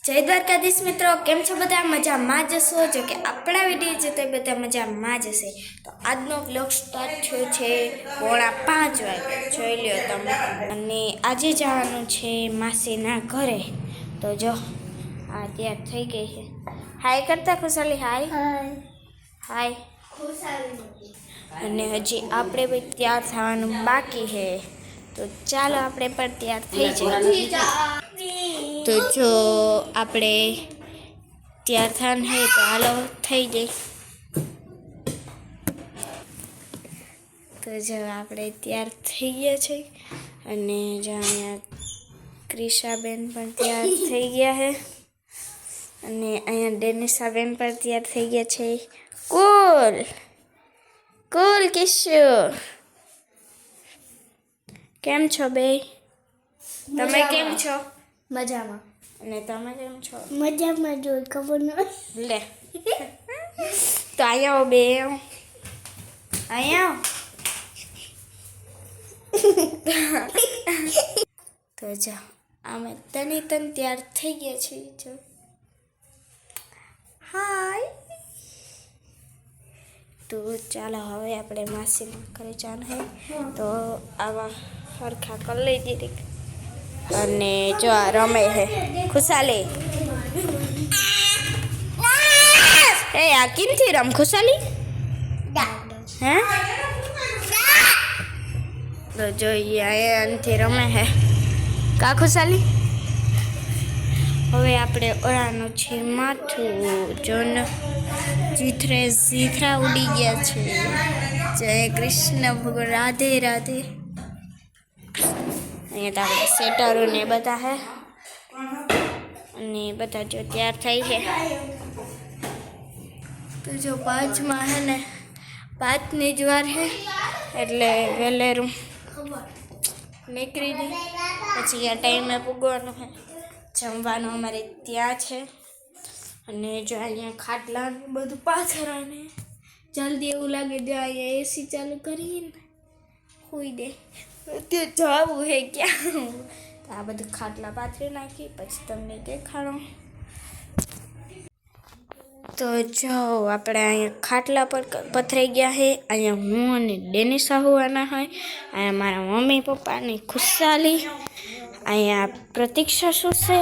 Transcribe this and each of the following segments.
જય દ્વારકાધીશ મિત્રો, કેમ છો બધા? મજામાં જ હશો? જો કે આપણા વિડીયો છે તો બધા મજામાં જ હશે. તો આજનો બ્લોગ સ્ટાર્ટ થયો છે 4:30 વાગે, જોઈ લ્યો તમે. અને આજે જવાનું છે માસીના ઘરે. તો જો આ તૈયાર થઈ ગઈ છે. હાય કરતા ખુશાલી, હાય હાય. અને હજી આપણે બી તૈયાર થવાનું બાકી છે. તો ચાલો આપણે પણ તૈયાર થઈ જઈએ. તો જો આપણે તૈયાર થવાનું છે તો હાલો થઈ જાય. તો જો આપણે તૈયાર થઈ ગયા છે. અને જો અહીંયા ક્રિશાબેન પણ તૈયાર થઈ ગયા છે. અને અહીંયા ડેનિશાબેન પણ તૈયાર થઈ ગયા છે. કુલ કુલ કિશુ, કેમ છો બે? તમે કેમ છો? મજામાં. અને તમે કેમ છો? મજામાં જો ખબર ન લે તો અહીંયા બે અહીંયા તો જો અમે તને તૈયાર થઈ ગયા છીએ. જો હાય. તો ચાલો હવે આપણે માસીના ઘરે જવાનું છે. તો આવા સરખા કરી લઈ દીધી. અને જો આ રમે છે ખુશાલી. એ આ કેમથી રમ ખુશાલી? હે તો જોઈએ અહીંયાથી રમે છે કા ખુશાલી. હવે આપણે ઓળાનું છે માથું. જોન જીથરા ઉડી ગયા છે. જય કૃષ્ણ ભગવાન, રાધે રાધે. અહીંયા તો આપણે સેટરો ને બધા છે. અને બધા જો તૈયાર થઈ છે. તો જો 5માં છે ને 5ની જ વાર છે એટલે વહેલેરું નીકળી જઈ. પછી આ ટાઈમે પૂગવાનું છે. જમવાનું અમારે ત્યાં છે. અને જો અહીંયા ખાટલા ને બધું પાથરાને જલ્દી એવું લાગે જો અહીંયા એસી ચાલુ કરીને સુઈ દે. ત્યાં જવું હે ક્યાં? તો આ બધું ખાટલા પાથરી નાખી પછી તમને દેખાડો. તો જો આપણે અહીંયા ખાટલા પર પથરાઈ ગયા છે. અહીંયા હું અને ડેનિશા હોવાના હોય. અહીંયા મારા મમ્મી પપ્પાની ખુશાલી. અહીંયા પ્રતીક્ષા શું છે.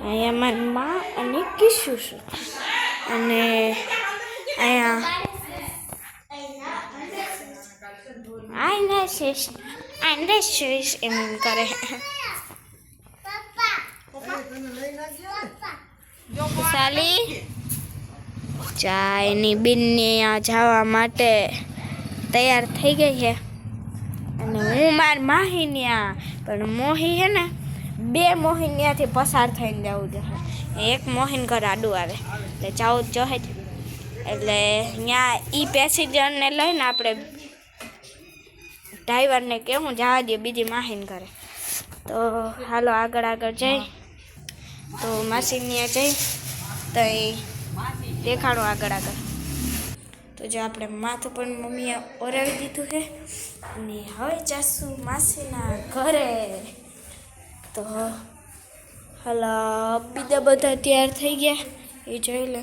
અહીંયા મારી મા અને કિશુ છે. અને અહીંયા એમ કરે. ખુશાલી ચાયની બીનને જવા માટે તૈયાર થઈ ગઈ છે. અને હું મારી માહી ત્યાં, પણ મોહી છે ને 2 મોહીન ત્યાંથી પસાર થઈને જવું જોઈએ. એક મોહીન ઘર આડું આવે એટલે જવું જ જોઈએ. એટલે ત્યાં પેસેન્જરને લઈને આપણે ડ્રાઈવરને કેવું જવા દે બીજી માહીન ઘરે. તો હાલો આગળ જઈ. તો માસીને જઈ તો એ દેખાડો આગળ. તો જો આપણે માથું પણ મમ્મીએ ઓરાવી દીધું છે. અને હવે જાશું માસીના ઘરે. તો હાલો બીજા બધા તૈયાર થઈ ગયા એ જોઈ લે.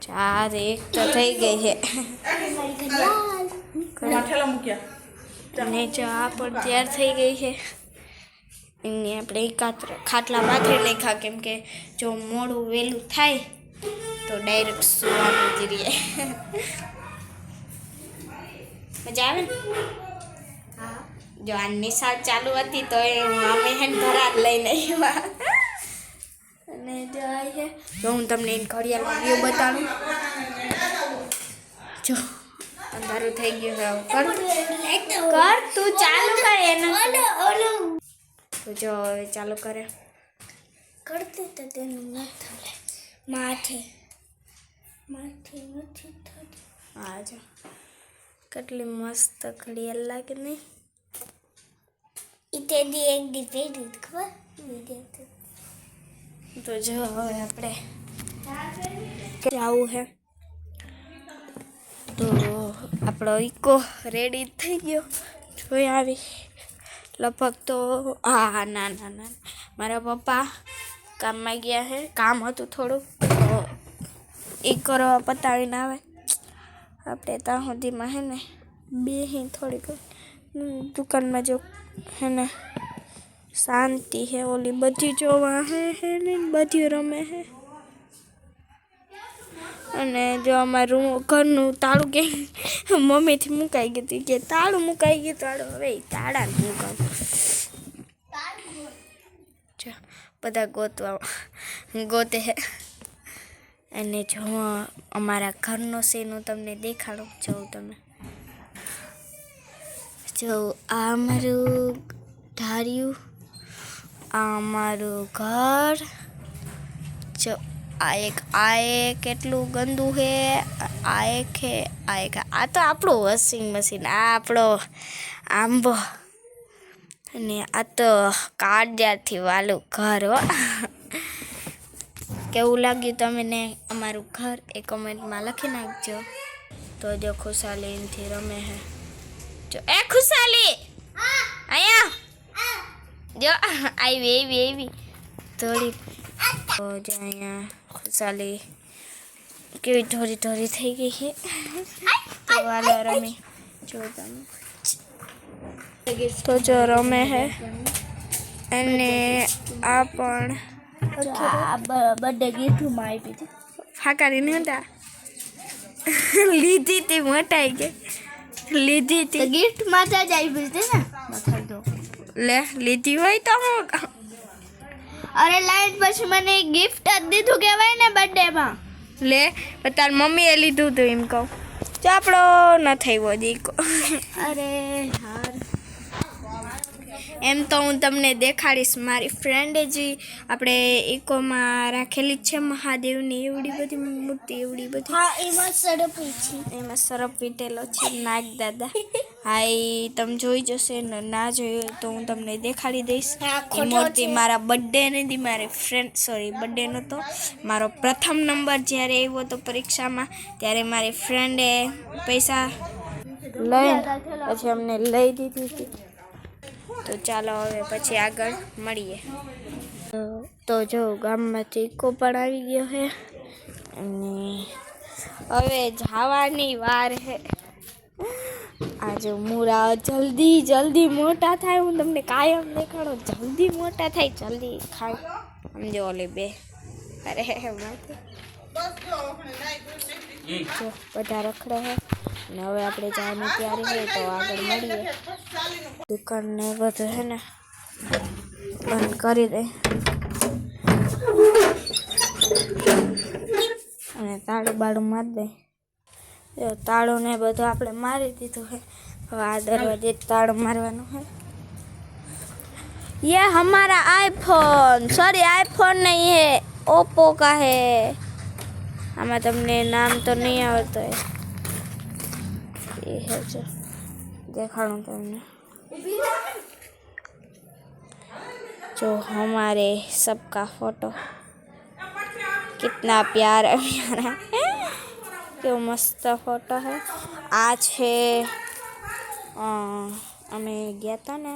4 1 તો થઈ ગઈ છે. અને જો આ પણ તૈયાર થઈ ગઈ છે. એને આપણે ખાટલા પાથરી નાખ્યા. કેમ કે જો મોડું વહેલું થાય તો ડાયરેક્ટ સુવાનું જ રહીએ. મજા આવે ને? જો આ નિશાળ ચાલુ હતી તો અમે હે ઘરાત લઈને આવ્યા. અને જો હું તમને ઘડિયાળ વ્યૂ બતાડું. જો અંધારું થઈ ગયું. કર તું ચાલુ કર એનું. તો જો હવે ચાલુ કરે કરતી તો તેનું માથે નથી થતી. હા જો કેટલી મસ્ત ઘડિયાળ લાગે નહીં? તે દી એક દી પહેરી ખબર વિડીયો. તો જો હવે આપણે જવું છે. તો આપણો ઈકો રેડી થઈ ગયો. જોઈ આવી લગભગ તો ના મારા પપ્પા કામમાં ગયા છે, કામ હતું થોડું તો એ કરવા પતાવીને આવે આપણે ત્યાં સુધીમાં હે ને બે થોડીક દુકાનમાં જો હે ને શાંતિ હે. ઓલી બધી જોવા હે ને બધી રમે હે. અને જો અમારું ઘરનું તાળું કે મમ્મીથી મુકાઈ ગયું હતું કે તાળું મુકાઈ ગયું. તાળું હવે તાળા મુકાવ જો બધા ગોતે હે. અને જો અમારા ઘરનો સીન હું તમને દેખાડું. જો આ અમારું ધાર્યું, આ અમારું ઘર. જો આ એક કેટલું ગંદુ છે. આ એક આ તો આપણું વોશિંગ મશીન, આ આપણો આંબો. અને આ તો કાળજાથી વાલું ઘર હો. કેવું લાગ્યું તમને અમારું ઘર એ કમેન્ટમાં લખી નાખજો. તો જો ખુશાલી એનથી રમે છે. જો એ ખુશાલી અહીંયા જો આવી થોડી. તો જો અહીંયા ખુશાલી કેવી ઢોરી થઈ ગઈ છે. તો વાલો રમી જો તમે. તો જો રમે છે. અને આ પણ બર્થડે ગિફ્ટમાં આપી હતી. ફાકારી નહોતા લીધી હતી, મોટાઈ ગઈ લીધી હતી ગિફ્ટમાં જ આપી હતી ને. લે લીધી હોય તો હું અરે લાઈન પછી મને ગિફ્ટ જ દીધું કહેવાય ને બર્થડેમાં. લે તાર મમ્મીએ લીધું હતું એમ કહું. ચાપડો ન થયો દીકો. અરે યાર એમ તો હું તમને દેખાડીશ. મારી ફ્રેન્ડે જે આપણે ઇકોમાં રાખેલી છે મહાદેવની એવડી બધી મૂર્તિ, એવડી બધી. હા એમાં સરપી છે, એમાં સરપ વીટેલો છે નાગ દાદા. હા એ તમે જોઈ જશે ને ના જોયું તો હું તમને દેખાડી દઈશ. એ મૂર્તિ મારા બર્થડે નથી, મારી બર્થડે નહોતો, મારો પ્રથમ નંબર જ્યારે આવ્યો હતો પરીક્ષામાં ત્યારે મારી ફ્રેન્ડે પૈસા લઈને પછી અમને લઈ દીધી હતી. તો ચાલો હવે પછી આગળ મળીએ. તો જો ગામમાંથી ઇકો પણ આવી ગયો છે અને હવે જવાની વાર છે. આજે મૂળા જલ્દી મોટા થાય. હું તમને કાયમ દેખાડો જલ્દી મોટા થાય, જલ્દી ખાય. સમજો ઓલી બે અરે માથે જો બધા રખડે છે. ને હવે આપણે જવાની તૈયારી હોય તો આગળ મળીએ. દુકાનને બધું છે ને બંધ કરી દે અને તાળું બાળું મારી દે. જો તાળું ને બધું આપણે મારી દીધું છે. હવે આ દરવાજે તાળું મારવાનું છે. ये हमारा आईफोन नहीं है, ओप्पो का है. आमा તમને નામ તો નહીં આવડતો है. ये है जो देखाऊं तुमने जो हमारे सबका फोटो कितना प्यारा है. क्यों मस्त फोटो है. आज है हमें गया था ना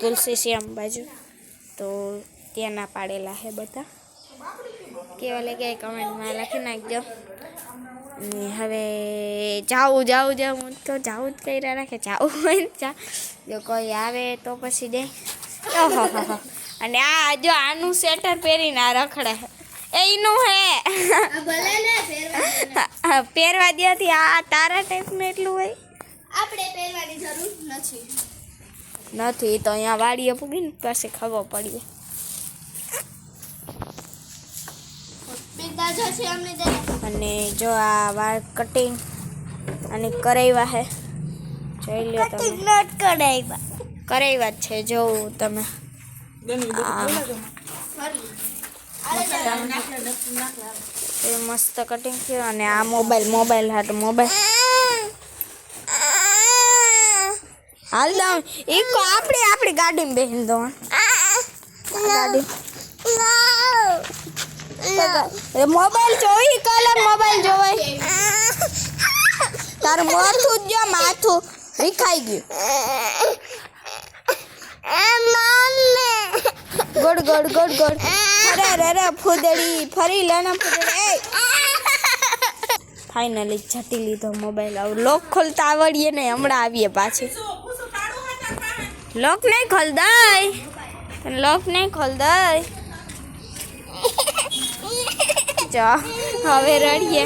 તુલસી શ્યામ બાજુ, તો ત્યાંના પાડેલા છે બધા. કેવા લાગે કમેન્ટમાં લખી નાખજો. ને હવે જાઉં તો જાવું જ કર્યા રાખે. જાવું હોય ને જો કોઈ આવે તો પછી દે. ઓહો અને આ જો આનું સ્વેટર પહેરીને આ રખડે એનું હે પહેરવા દ્યાથી. આ તારા ટાઈપનું એટલું હોય આપણે પહેરવાની જરૂર નથી. તો અહીંયા વાડીએ પૂગીને પાસે ખબર પડીએ. અને જો આ વાળ કટિંગ અને કરાવ્યા હે જોઈ લો તમે. કરાવ્યા જ છે જોવું તમે. મસ્ત કટિંગ થયું. અને આ મોબાઈલ હાટ મોબાઈલ હાલ દઉં ઈકો આપણી ગાડીમાં બેસીને દો. ગાડી મોબાઈલ જોઈ કલર મોબાઈલ જોવાય. તારું માથું જ જો માથું વિખાઈ ગયું. ગોડ ગોડ ગોડ ગોડ અરે ફૂદડી ફરી લેના ફૂદડી ફાઇનલી જટી લીધો મોબાઈલ. આવું લોક ખોલતા આવડીએ ને હમણાં આવીએ પાછી. લોક નહીં ખોલ દઈ, લોક નહીં ખોલ દઈ. જો હવે રડીએ.